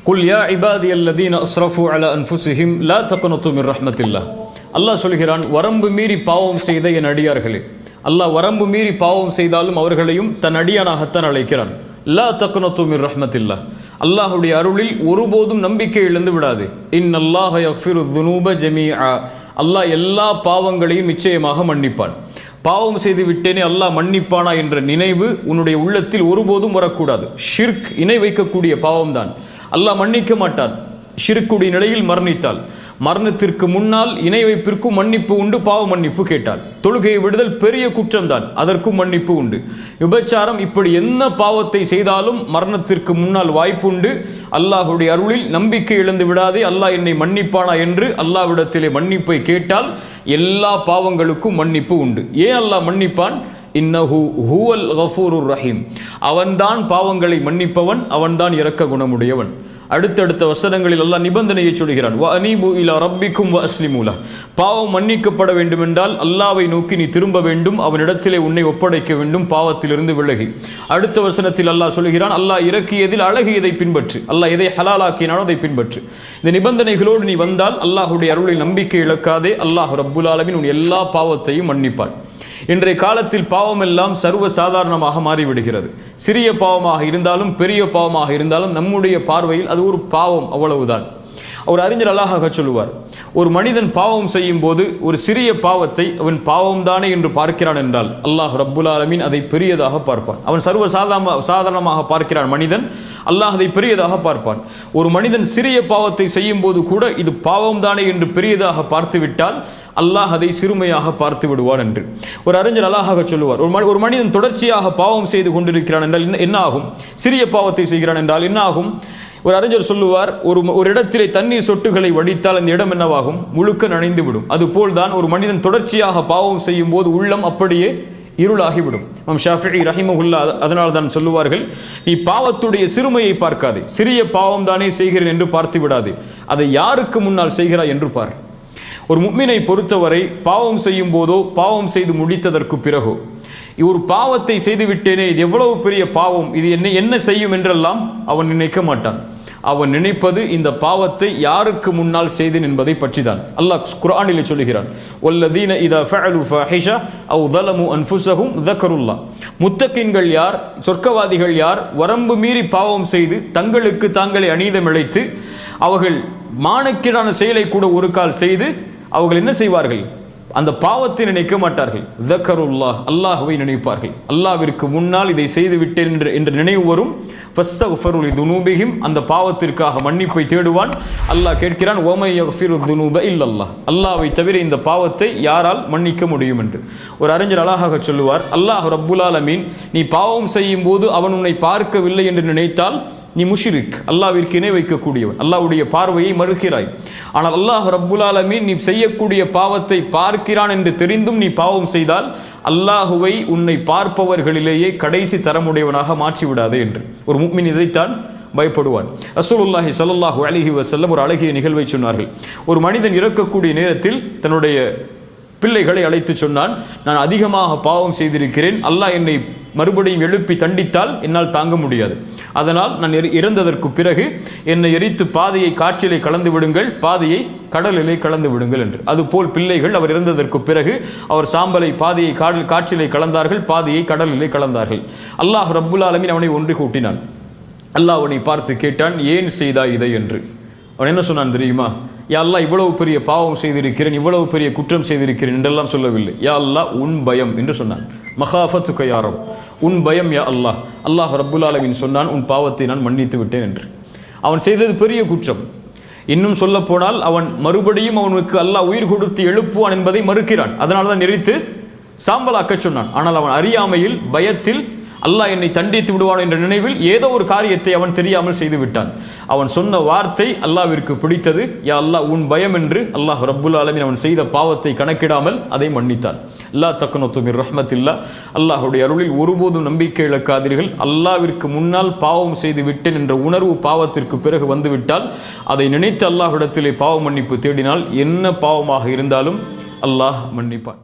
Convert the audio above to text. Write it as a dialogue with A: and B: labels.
A: குல் யா இபாதியல்லதீன அஸ்ரஃபு அலா அன்ஃபுஸிஹிம் லா தக்னது மின் ரஹ்மத்தில்லாஹ். அல்லாஹ் சொல்கிறான், வரம்பு மீறி பாவம் செய்த என் அடியார்களே. அல்லாஹ் வரம்பு மீறி பாவம் செய்தாலும் அவர்களையும் தன் அடியானாகத்தான் அழைக்கிறான். லா தக்னது மின் ரஹ்மத்தில்லாஹ். அல்லாஹுடைய அருளில் ஒருபோதும் நம்பிக்கை இழந்து விடாது. இன்னல்லாஹ யக்ஃபிரு ذுனூப ஜமீஆ. அல்லாஹ் எல்லா பாவங்களையும் நிச்சயமாக மன்னிப்பான். பாவம் செய்து விட்டேனே அல்லாஹ் மன்னிப்பானா என்ற நினைவு உன்னுடைய உள்ளத்தில் ஒருபோதும் வரக்கூடாது. ஷிர்க், இணை வைக்கக்கூடிய பாவம்தான். அல்லாஹ் மன்னிக்க மாட்டான் ஷிர்க்குடைய நிலையில் மரணித்தால். மரணத்திற்கு முன்னால் இணை வைப்பிற்கும் மன்னிப்பு உண்டு, பாவ மன்னிப்பு கேட்டால். தொழுகையை விடுதல் பெரிய குற்றம்தான், அதற்கும் மன்னிப்பு உண்டு. விபச்சாரம், இப்படி என்ன பாவத்தை செய்தாலும் மரணத்திற்கு முன்னால் வாய்ப்புண்டு. அல்லாஹுடைய அருளில் நம்பிக்கை இழந்து விடாதே, அல்லாஹ் என்னை மன்னிப்பானா என்று அல்லாஹ்விடத்திலே மன்னிப்பை கேட்டால் எல்லா பாவங்களுக்கும் மன்னிப்பு உண்டு. ஏன் அல்லாஹ் மன்னிப்பான்? இன்னஹு ஹுவல் கஃபூருர் ரஹீம். அவன்தான் பாவங்களை மன்னிப்பவன், அவன்தான் இரக்க குணமுடையவன். அடுத்தடுத்த வசனங்களில் அல்லாஹ் நிபந்தனையை சொல்கிறான், வ அனீபு இலா ரப்பிக்கும் வ அஸ்லிமு லஹ். பாவம் மன்னிக்கப்பட வேண்டுமென்றால் அல்லாஹ்வை நோக்கி நீ திரும்ப வேண்டும், அவனிடத்திலே உன்னை ஒப்படைக்க வேண்டும், பாவத்திலிருந்து விலகி. அடுத்த வசனத்தில் அல்லாஹ் சொல்கிறான், அல்லாஹ் இறக்கியதில் அழகியதை பின்பற்று, அல்லாஹ் எதை ஹலாலாக்கினானோ அதை பின்பற்று. இந்த நிபந்தனைகளோடு நீ வந்தால் அல்லாஹுடைய அருளை நம்பிக்கை இழக்காதே, அல்லாஹ் ரப்புல் ஆலமீன் உன் எல்லா பாவத்தையும் மன்னிப்பான். இன்றைய காலத்தில் பாவம் எல்லாம் சர்வ சாதாரணமாக மாறிவிடுகிறது. சிறிய பாவமாக இருந்தாலும் பெரிய பாவமாக இருந்தாலும் நம்முடைய பார்வையில் அது ஒரு பாவம், அவ்வளவுதான். ஒரு அறிஞர் அழகாக சொல்லுவார், ஒரு மனிதன் பாவம் செய்யும் போது ஒரு சிறிய பாவத்தை அவன் பாவம்தானே என்று பார்க்கிறான் என்றால் அல்லாஹ் ரப்புல் ஆலமீன் அதை பெரியதாக பார்ப்பான். அவன் சர்வ சாதாரணமாக பார்க்கிறான் மனிதன், அல்லாஹ் அதை பெரியதாக பார்ப்பான். ஒரு மனிதன் சிறிய பாவத்தை செய்யும் போது கூட இது பாவம்தானே என்று பெரியதாக பார்த்து விட்டால் அல்லாஹ் அதை சிறுமையாக பார்த்து விடுவான் என்று ஒரு அறிஞர் அழகாக சொல்லுவார். ஒரு மனிதன் தொடர்ச்சியாக பாவம் செய்து கொண்டிருக்கிறான் என்றால் என்ன ஆகும்? சிறிய பாவத்தை செய்கிறான் என்றால் என்ன ஆகும்? ஒரு அறிஞர் சொல்லுவார், ஒரு இடத்திலே தண்ணீர் சொட்டுகளை வடித்தால் அந்த இடம் என்னவாகும்? முழுக்க நனைந்து விடும். அதுபோல்தான் ஒரு மனிதன் தொடர்ச்சியாக பாவம் செய்யும் போது உள்ளம் அப்படியே இருளாகிவிடும். இமாம் ஷாஃபிஈ ரஹிமஹுல்லாஹ் அதனால் தான் சொல்லுவார்கள், நீ பாவத்துடைய சிறுமையை பார்க்காதே, சிறிய பாவம் தானே செய்கிறேன் என்று பார்த்து விடாதே, அதை யாருக்கு முன்னால் செய்கிறாய் என்று பார். ஒரு முஃமினை பொறுத்தவரை பாவம் செய்யும் போதோ பாவம் செய்து முடித்ததற்கு பிறகோ ஒரு பாவத்தை செய்து விட்டேனே, இது எவ்வளவு பெரிய பாவம், இது என்ன செய்யும் என்றெல்லாம் அவன் நினைக்க மாட்டான். அவன் நினைப்பது இந்த பாவத்தை யாருக்கு முன்னால் செய்தேன் என்பதை பற்றிதான். அல்லாஹ் குர்ஆனிலே சொல்கிறான், வல்லதீன இதா ஃபஅலு ஃபாஹிஷா அவ் ஸலமு அன்ஃபுஸஹும் ذكرுல்லாஹ். முத்தகின்கள் யார், சொர்க்கவாதிகள் யார், வரம்பு மீறி பாவம் செய்து தங்களுக்கு தாங்களே அநீதம் இழைத்து அவர்கள் மானக்கேடான செயலை கூட ஒரு கால் செய்து அவர்கள் என்ன செய்வார்கள்? அந்த பாவத்தை நினைக்க மாட்டார்கள். ذكرுல்லாஹ், அல்லாஹ்வை நினைப்பார்கள். அல்லாஹ்விற்கு முன்னால் இதை செய்து விட்டேன் என்ற நினைவு வரும். ஃபஸ்தக்ஃபிரு லிதுனூபிஹிம், அந்த பாவத்திற்காக மன்னிப்பை தேடுவான். அல்லாஹ் கேட்கிறான், வமை யக்ஃபிரு ذுனூப இல்லல்லாஹ், அல்லாஹ்வை தவிர இந்த பாவத்தை யாரால் மன்னிக்க முடியும் என்று ஒரு அறிஞர் அழகாக சொல்லுவார், அல்லாஹ் ரப்புல் ஆலமீன் நீ பாவம் செய்யும் போது அவன் உன்னை பார்க்கவில்லை என்று நினைத்தால் நீ முஷ்ரிக், அல்லாஹ்விற்கு இணை வைக்கக்கூடியவன், அல்லாஹ்வுடைய பார்வையை மறுக்கிறாய். ஆனால் அல்லாஹ் ரப்புல் ஆலமீன் நீ செய்யக்கூடிய பாவத்தை பார்க்கிறான் என்று தெரிந்தும் நீ பாவம் செய்தால் அல்லாஹுவை உன்னை பார்ப்பவர்களிலேயே கடைசி தரமுடையவனாக மாற்றிவிடாதே என்று ஒரு முஃமின் இதைத்தான் பயப்படுவான். ரசூலுல்லாஹி ஸல்லல்லாஹு அலைஹி வஸல்லம் ஒரு அழகிய நிகழ்வை சொன்னார்கள். ஒரு மனிதன் இறக்கக்கூடிய நேரத்தில் தன்னுடைய பிள்ளைகளை அழைத்து சொன்னான், நான் அதிகமாக பாவம் செய்திருக்கிறேன், அல்லாஹ் என்னை மறுபடியும் எழுப்பி தண்டித்தால் என்னால் தாங்க முடியாது, அதனால் நான் இறந்ததற்கு பிறகு என்னை எரித்து பாதையை காற்றிலே கலந்து விடுங்கள், பாதையை கடலிலே கலந்து விடுங்கள் என்று. அதுபோல் பிள்ளைகள் அவர் இறந்ததற்கு பிறகு அவர் சாம்பலை பாதையை காற்றிலே கலந்தார்கள், பாதையை கடலிலே கலந்தார்கள். அல்லாஹ் ரப்புல் ஆலமீன் அவனை ஒன்று கூட்டினான். அல்லாஹ் அவனை பார்த்து கேட்டான், ஏன் செய்தாய் இதை என்று. அவன் என்ன சொன்னான் தெரியுமா? யா அல்லாஹ், இவ்வளவு பெரிய பாவம் செய்திருக்கிறேன், இவ்வளவு பெரிய குற்றம் செய்திருக்கிறேன் என்றெல்லாம் சொல்லவில்லை. யா அல்லாஹ், உன் பயம் என்று சொன்னான். மகாஃபத்துக யா ரப், உன் பயம் யா அல்லாஹ். அல்லாஹ் ரப்புல் ஆலமீன் சொன்னான், உன் பாவத்தை நான் மன்னித்து விட்டேன் என்று. அவன் செய்தது பெரிய குற்றம். இன்னும் சொல்ல போனால் அவன் மறுபடியும் அவனுக்கு அல்லாஹ் உயிர் கொடுத்து எழுப்புவான் என்பதை மறுக்கிறான். அதனால தான் எரித்து சாம்பலாக்க சொன்னான். ஆனால் அவன் அறியாமையில், பயத்தில், அல்லாஹ் என்னை தண்டித்து விடுவான் என்ற நினைவில் ஏதோ ஒரு காரியத்தை அவன் தெரியாமல் செய்து விட்டான். அவன் சொன்ன வார்த்தை அல்லாஹ்விற்கு பிடித்தது. யா அல்லாஹ், உன் பயம் என்று அல்லாஹ் ரப்புல் ஆலமீன் அவன் செய்த பாவத்தை கணக்கிடாமல் அதை மன்னித்தான். லா தக்னது மின் ரஹ்மத்தில்லாஹ், அல்லாஹ்வுடைய அருளில் ஒருபோதும் நம்பிக்கை இழக்காதீர்கள். அல்லாஹ்விற்கு முன்னால் பாவம் செய்து விட்டேன் என்ற உணர்வு பாவத்திற்கு பிறகு வந்துவிட்டால் அதை நினைத்து அல்லாஹ்விடத்திலே பாவ மன்னிப்பு தேடினால் என்ன பாவமாக இருந்தாலும் அல்லாஹ் மன்னிப்பான்.